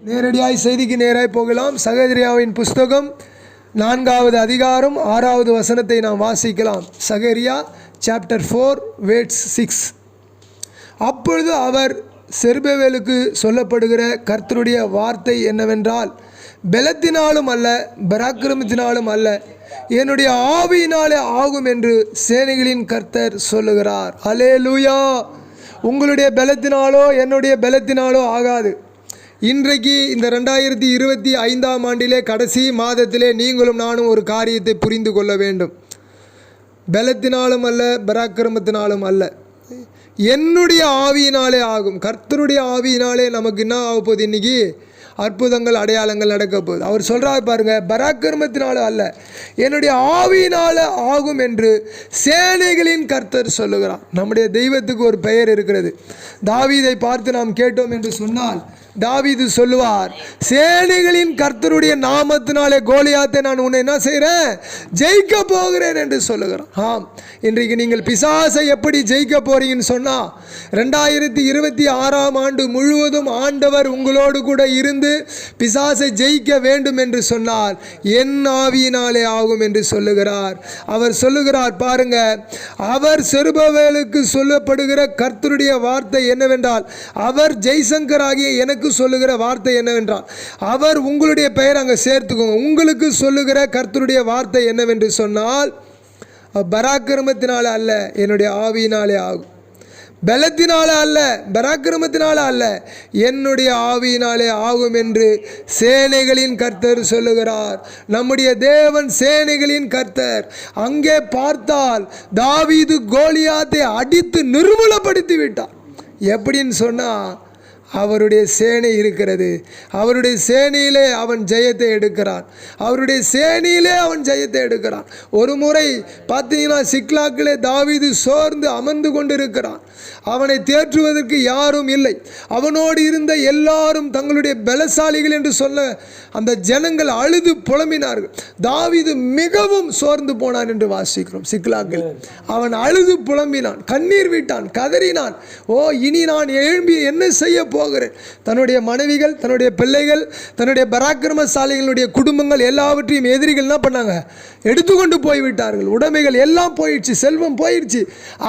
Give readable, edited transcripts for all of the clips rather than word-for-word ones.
நேரடியாய் செய்திக்கு நேராய் போகலாம். சகரியாவின் புஸ்தகம் 4வது அதிகாரம் 6வது வசனத்தை நாம் வாசிக்கலாம். சகரியா சாப்டர் 4 வேர்ட்ஸ் 6. அப்பொழுது அவர் செருபவேலுக்கு சொல்லப்படுகிற கர்த்தருடைய வார்த்தை என்னவென்றால், பெலத்தினாலும் அல்ல பராக்கிரமத்தினாலும் அல்ல, என்னுடைய ஆவியினாலே ஆகும் என்று சேனைகளின் கர்த்தர் சொல்லுகிறார். அல்லேலூயா. உங்களுடைய பலத்தினாலோ என்னுடைய பலத்தினாலோ ஆகாது. இன்றைக்கு இந்த 2025ஆம் ஆண்டிலே கடைசி மாதத்திலே நீங்களும் நானும் ஒரு காரியத்தை புரிந்து கொள்ள வேண்டும். பலத்தினாலும் அல்ல பராக்கிரமத்தினாலும் அல்ல, என்னுடைய ஆவியினாலே ஆகும். கர்த்தருடைய ஆவியினாலே நமக்கு என்ன ஆக போகுது? இன்றைக்கி அற்புதங்கள் அடையாளங்கள் நடக்க போகுது. அவர் சொல்கிறார் பாருங்க, பராக்கிரமத்தினால அல்ல என்னுடைய ஆவியினால ஆகும் என்று சேனைகளின் கர்த்தர் சொல்லுகிறார். நம்முடைய தெய்வத்துக்கு ஒரு பெயர் இருக்கிறது. தாவீதை பார்த்து நாம் கேட்டோம் என்று சொன்னால், தாவீது சொல்லுவார், சேனைகளின் கர்த்தருடைய நாமத்தினாலே கோலியாத்தை நான் உன்னை என்ன செய்கிறேன்? ஜெயிக்க போகிறேன் என்று சொல்லுகிறான். ஆம், இன்றைக்கு நீங்கள் பிசாசை எப்படி ஜெயிக்க போறீங்கன்னு சொன்னால், 2026ஆம் ஆண்டு முழுவதும் ஆண்டவர் உங்களோடு கூட இருந்து பிசாசை ஜெயிக்க வேண்டும் என்று சொன்னால் என் ஆவியினாலே ஆகும் என்று சொல்லுகிறார். அவர் சொல்லுகிறார் பாருங்க, அவர் செருபவேலுக்கு சொல்லப்படுகிற கர்த்தருடைய வார்த்தை என்னவென்றால், அவர் ஜெய்சங்கராகிய எனக்கு சொல்லுகிற வார்த்தை என்னவென்றால், அவர் உங்களுடைய பெயர் அங்கே சேர்த்துக்கோங்க, உங்களுக்கு சொல்லுகிற கர்த்தருடைய வார்த்தை என்னவென்று சொன்னால், பராக்கிரமத்தினால அல்ல என்னுடைய ஆவியினாலே ஆகும். பலத்தினால அல்ல பராக்கிரமத்தினால அல்ல, என்னுடைய ஆவியினாலே ஆகும் என்று சேனைகளின் கர்த்தர் சொல்லுகிறார். நம்முடைய தேவன் சேனைகளின் கர்த்தர். அங்கே பார்த்தால் தாவீது கோலியாத்தை அடித்து நிர்மூலப்படுத்தி விட்டார். எப்படின்னு சொன்னால், அவருடைய சேனை இருக்கிறது. அவருடைய சேனையிலே அவன் ஜெயத்தை எடுக்கிறான். அவருடைய சேனையிலே அவன் ஜெயத்தை எடுக்கிறான். ஒரு முறை பார்த்தீங்கன்னா, சிக்லாக்கிலே தாவீது சோர்ந்து அமர்ந்து கொண்டிருக்கிறான். அவனை தேற்றுவதற்கு யாரும் இல்லை. அவனோடு இருந்த எல்லாரும் தங்களுடைய பலசாலிகள் என்று சொல்ல அந்த ஜனங்கள் அழுது புலம்பினார்கள். தாவீது மிகவும் சோர்ந்து போனான் என்று வாசிக்கிறோம். சிக்லாக்கில் அவன் அழுது புலம்பினான், கண்ணீர் விட்டான், கதறினான். ஓ, இனி நான் எழும்பி என்ன செய்ய போகிறேன்? தன்னுடைய மனைவிகள், தன்னுடைய பிள்ளைகள், தன்னுடைய பராக்கிரமசாலிகளுடைய குடும்பங்கள் எல்லாவற்றையும் எதிரிகள் என்ன பண்ணாங்க? எடுத்துக்கொண்டு போய்விட்டார்கள். உடைமைகள் எல்லாம் போயிடுச்சு, செல்வம் போயிடுச்சு,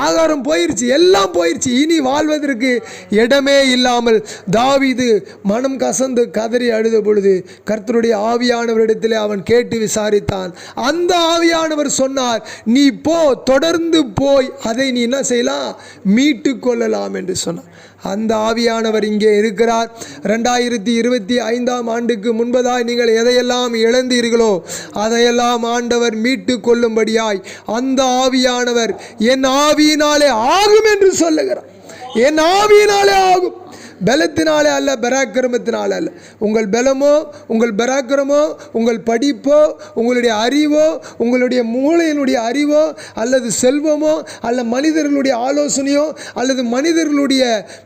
ஆகாரம் போயிடுச்சு, எல்லாம் போயிடுச்சு. இனி வாழ்வதற்கு இடமே இல்லாமல் தாவீது மனம் கசந்து கதறி அழுத பொழுது கர்த்தருடைய ஆவியானவரிடத்திலே அவன் கேட்டு விசாரித்தான். அந்த ஆவியானவர் சொன்னார், நீ போ, தொடர்ந்து போய் அதை நீ என்ன செய்யலாம்? மீட்டு கொள்ளலாம் என்று சொன்னார். அந்த ஆவியானவர் இங்கே இருக்கிறார். 2025ஆம் ஆண்டுக்கு முன்பதாய் நீங்கள் எதையெல்லாம் இழந்தீர்களோ அதையெல்லாம் ஆண்டவர் மீட்டு கொள்ளும்படியாய் அந்த ஆவியானவர் என் ஆவியினாலே ஆகும் என்று சொல்லுகிறார். என் ஆவியினாலே ஆகும், பலத்தினாலே அல்ல பராக்கிரமத்தினாலே அல்ல. உங்கள் பலமோ, உங்கள் பராக்கிரமோ, உங்கள் படிப்போ, உங்களுடைய அறிவோ, உங்களுடைய மூளையினுடைய அறிவோ, அல்லது செல்வமோ, அல்ல மனிதர்களுடைய ஆலோசனையோ, அல்லது மனிதர்களுடைய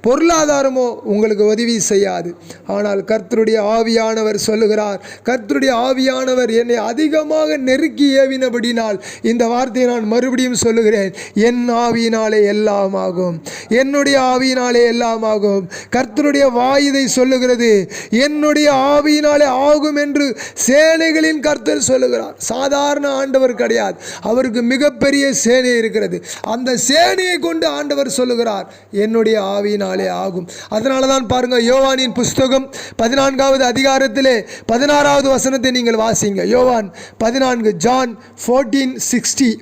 பொருளாதாரமோ உங்களுக்கு உதவி செய்யாது. ஆனால் கர்த்தருடைய ஆவியானவர் சொல்லுகிறார், கர்த்தருடைய ஆவியானவர் என்னை அதிகமாக நெருக்கி ஏவினபடினால் இந்த வார்த்தையை நான் மறுபடியும் சொல்லுகிறேன், என் ஆவியினாலே எல்லாம் ஆகும், என்னுடைய ஆவியினாலே எல்லாம் ஆகும். கர்த்தருடைய வாய் இதை சொல்லுகிறது, என்னுடைய ஆவியினாலே ஆகும் என்று சேனைகளின் கர்த்தர் சொல்லுகிறார். சாதாரண ஆண்டவர் கிடையாது, அவருக்கு மிகப்பெரிய சேனை இருக்கிறது. அந்த சேனையை கொண்டு ஆண்டவர் சொல்லுகிறார், என்னுடைய ஆவியினாலே ஆகும். அதனால தான் பாருங்க, யோவானின் புஸ்தகம் 14வது அதிகாரத்திலே 16வது வசனத்தை நீங்கள் வாசிங்க. யோவான் 14, ஜான் 14:60.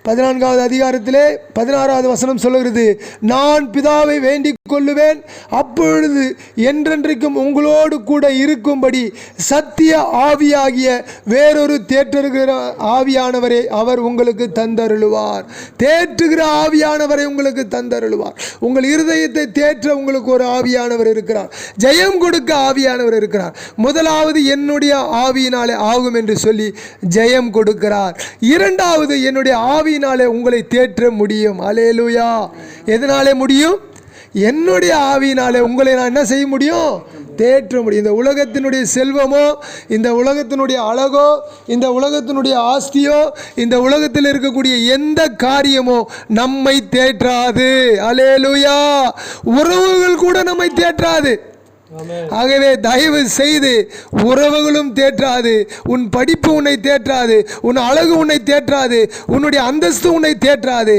14வது அதிகாரத்திலே 16வது வசனம் சொல்லுகிறது, நான் பிதாவை வேண்டிக் கொள்ளுவேன், அப்பொழுது என்றென்றைக்கும் உங்களோடு கூட இருக்கும்படி சத்திய ஆவியாகிய வேறொரு தேற்றுகிற ஆவியானவரை அவர் உங்களுக்கு தந்தருளுவார். தேற்றுகிற ஆவியானவரை உங்களுக்கு தந்தருளுவார். உங்கள் இருதயத்தை தேற்ற உங்களுக்கு ஒரு ஆவியானவர் இருக்கிறார். ஜெயம் கொடுக்க ஆவியானவர் இருக்கிறார். முதலாவது என்னுடைய ஆவியினாலே ஆகும் என்று சொல்லி ஜெயம் கொடுக்கிறார். இரண்டாவது என்னுடைய ஆவியினாலே உங்களை தேற்ற முடியும். அல்லேலூயா. எதனாலே முடியும்? என்னுடைய ஆவியினாலே உங்களை நான் என்ன செய்ய முடியும்? தேற்ற முடியும். இந்த உலகத்தினுடைய செல்வமோ, இந்த உலகத்தினுடைய அழகோ, இந்த உலகத்தினுடைய ஆஸ்தியோ, இந்த உலகத்தில் இருக்கக்கூடிய எந்த காரியமோ நம்மை தேற்றாது. அல்லேலூயா. உறவுகள் கூட நம்மை தேற்றாது. ஆகவே தயவு செய்து உறவுகளும் தேற்றாது, உன் படிப்பு உன்னை தேற்றாது, உன் அழகு உன்னை தேற்றாது, உன்னுடைய அந்தஸ்து உன்னை தேற்றாது.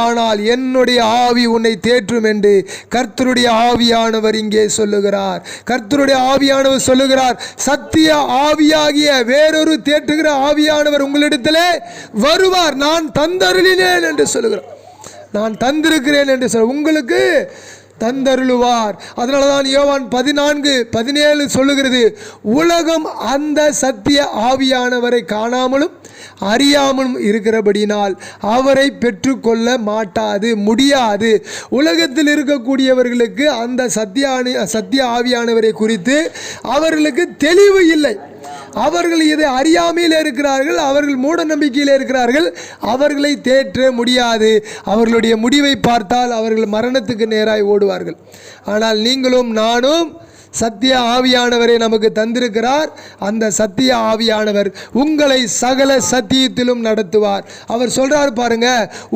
ஆனால் என்னுடைய ஆவி உன்னை தேற்றும் என்று கர்த்தருடைய ஆவியானவர் இங்கே சொல்லுகிறார். கர்த்தருடைய ஆவியானவர் சொல்லுகிறார், சத்திய ஆவியாகிய வேறொரு தேற்றுகிற ஆவியானவர் உங்களிடத்திலே வருவார், நான் தந்தருளினேன் என்று சொல்லுகிறார். நான் தந்திருக்கிறேன் என்று சொல்ல உங்களுக்கு தந்தருளுவார். அதனால தான் யோவான் 14:17 சொல்லுகிறது, உலகம் அந்த சத்திய ஆவியானவரை காணாமலும் அறியாமலும் இருக்கிறபடினால் அவரை பெற்றுக்கொள்ள மாட்டாது, முடியாது. உலகத்தில் இருக்கக்கூடியவர்களுக்கு அந்த சத்திய ஆவியானவரை குறித்து அவர்களுக்கு தெளிவு இல்லை. அவர்கள் இதை அறியாமையில் இருக்கிறார்கள், அவர்கள் மூட நம்பிக்கையில் இருக்கிறார்கள். அவர்களை தேற்ற முடியாது. அவர்களுடைய முடிவை பார்த்தால் அவர்கள் மரணத்துக்கு நேராய் ஓடுவார்கள். ஆனால் நீங்களும் நானும் சத்திய ஆவியானவரை நமக்கு தந்திருக்கிறார். அந்த சத்திய ஆவியானவர் உங்களை சகல சத்தியத்திலும் நடத்துவார். அவர் சொல்றார் பாருங்க,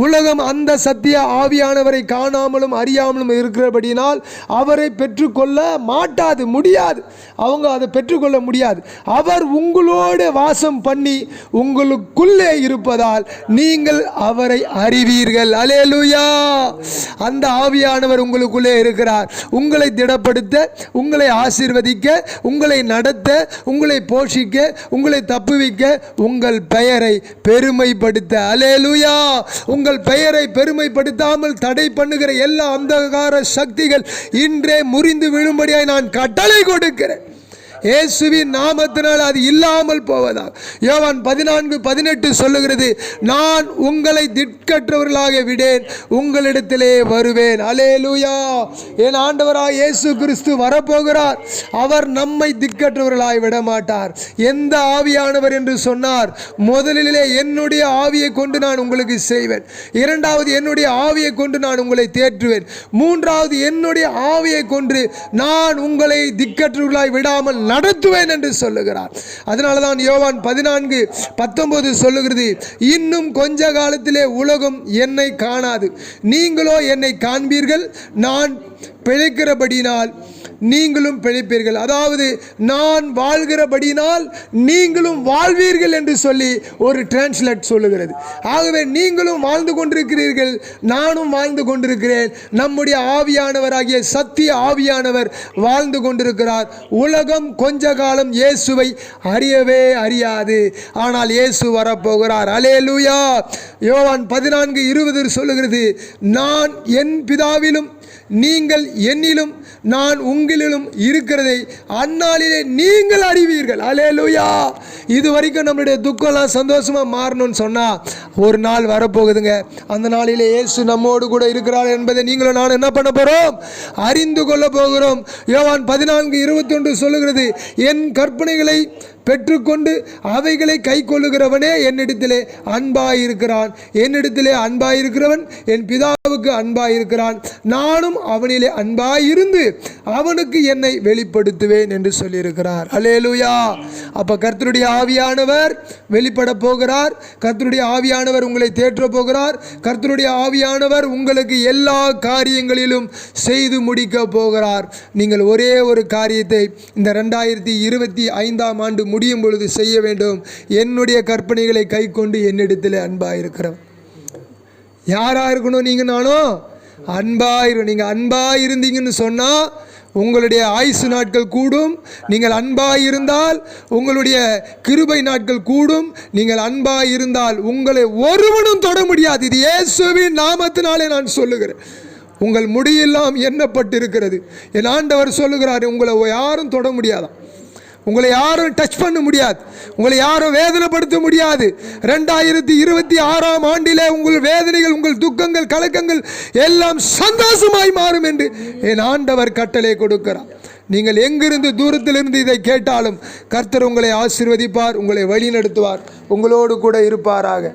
உலகம் அந்த சத்திய ஆவியானவரை காணாமலும் அறியாமலும் இருக்கிறபடினால் அவரை பெற்றுக்கொள்ள மாட்டாது, முடியாது. அவங்க அதை பெற்றுக்கொள்ள முடியாது. அவர் உங்களோடு வாசம் பண்ணி உங்களுக்குள்ளே இருப்பதால் நீங்கள் அவரை அறிவீர்கள். அல்லேலூயா. அந்த ஆவியானவர் உங்களுக்குள்ளே இருக்கிறார். உங்களை திடப்படுத்த, உங்களை ஆசீர்வதிக்க, உங்களை நடத்த, உங்களை போஷிக்க, உங்களை தப்புவிக்க, உங்கள் பெயரை பெருமைப்படுத்த. அல்லேலூயா. உங்கள் பெயரை பெருமைப்படுத்தாமல் தடை பண்ணுகிற எல்லா அந்தகார சக்திகள் இன்றே முறிந்து விழும்படியாய் நான் கட்டளை கொடுக்கிறேன். இயேசுவின் நாமத்தினால் அது இல்லாமல் போவதாக. யோவான் 14:18 சொல்லுகிறது, நான் உங்களை திக்கற்றவர்களாக விடேன், உங்களிடத்திலே வருவேன். அல்லேலூயா. என் ஆண்டவராய் இயேசு கிறிஸ்து வரப்போகிறார். அவர் நம்மை திக்கற்றவர்களாய் விட மாட்டார். எந்த ஆவியானவர் என்று சொன்னார், முதலிலே என்னுடைய ஆவியை கொண்டு நான் உங்களுக்கு செய்வேன், இரண்டாவது என்னுடைய ஆவியை கொண்டு நான் உங்களை தேற்றுவேன், மூன்றாவது என்னுடைய ஆவியை கொண்டு நான் உங்களை திக்கற்றவர்களாய் விடாமல் நடத்துவேன் என்று சொல்லுகிறார். அதனால தான் யோவான் 14:19 சொல்லுகிறது, இன்னும் கொஞ்ச காலத்திலே உலகம் என்னை காணாது, நீங்களோ என்னை காண்பீர்கள், நான் பிழைக்கிறபடினால் நீங்களும் பிழைப்பீர்கள். அதாவது நான் வாழ்கிறபடினால் நீங்களும் வாழ்வீர்கள் என்று சொல்லி ஒரு டிரான்ஸ்லேட் சொல்லுகிறது. ஆகவே நீங்களும் வாழ்ந்து கொண்டிருக்கிறீர்கள், நானும் வாழ்ந்து கொண்டிருக்கிறேன். நம்முடைய ஆவியானவராகிய சத்திய ஆவியானவர் வாழ்ந்து கொண்டிருக்கிறார். உலகம் கொஞ்ச காலம் இயேசுவை அறியவே அறியாது. ஆனால் இயேசு வரப்போகிறார். அல்லேலூயா. யோவான் 14:20 சொல்லுகிறது, நான் என் பிதாவிலும் நீங்கள் என்னிலும் நான் உங்களிலும் இருக்கிறதை அந்நாளிலே நீங்கள் அறிவீர்கள். அல்லேலூயா. இது வரைக்கும் நம்மளுடைய துக்கம்லாம் சந்தோஷமாக மாறணும்னு சொன்னால் ஒரு நாள் வரப்போகுதுங்க. அந்த நாளிலே இயேசு நம்மோடு கூட இருக்கிறார் என்பதை நீங்களும் நான் என்ன பண்ண போகிறோம், அறிந்து கொள்ள போகிறோம். யோவான் 14:21 சொல்லுகிறது, என் கற்பனைகளை பெற்றுக்கொண்டு அவைகளை கை கொள்ளுகிறவனே என்னிடத்திலே அன்பாயிருக்கிறான், என்னிடத்திலே அன்பாயிருக்கிறவன் என் பிதாவுக்கு அன்பாயிருக்கிறான், நானும் அவனிலே அன்பாயிருந்து அவனுக்கு என்னை வெளிப்படுத்துவேன் என்று சொல்லியிருக்கிறார். அல்லேலூயா. அப்போ கர்த்தருடைய ஆவியானவர் வெளிப்பட போகிறார். கர்த்தருடைய ஆவியானவர் உங்களை தேற்ற போகிறார். கர்த்தருடைய ஆவியானவர் உங்களுக்கு எல்லா காரியங்களிலும் செய்து முடிக்க போகிறார். நீங்கள் ஒரே ஒரு காரியத்தை இந்த 2025ஆம் ஆண்டு முடியும் பொழுது செய்ய வேண்டும். என்னுடைய கற்பனைகளை கை கொண்டு என்னிடத்தில் அன்பாயிருக்கிறோம். யாரா இருக்கணும், நீங்க நானும் அன்பாயிரும். நீங்க அன்பாயிருந்தீங்கன்னு சொன்னா உங்களுடைய ஆயுசு நாட்கள் கூடும். நீங்கள் அன்பாயிருந்தால் உங்களுடைய கிருபை நாட்கள் கூடும். நீங்கள் அன்பாயிருந்தால் உங்களை ஒருவனும் தொட முடியாது. இது இயேசுவின் நாமத்தினாலே நான் சொல்லுகிறேன். உங்கள் முடியெல்லாம் எண்ணப்பட்டிருக்கிறது. என் ஆண்டவர் சொல்லுகிறார், உங்களை யாரும் தொட முடியாதான், உங்களை யாரும் டச் பண்ண முடியாது, உங்களை யாரும் வேதனைப்படுத்த முடியாது. 2026ஆம் ஆண்டிலே உங்கள் வேதனைகள், உங்கள் துக்கங்கள், கலக்கங்கள் எல்லாம் சந்தோஷமாய் மாறும் என்று என் ஆண்டவர் கட்டளை கொடுக்கிறார். நீங்கள் எங்கிருந்து தூரத்திலிருந்து இதை கேட்டாலும் கர்த்தர் உங்களை ஆசீர்வதிப்பார், உங்களை வழி நடத்துவார், உங்களோடு கூட இருப்பாராக.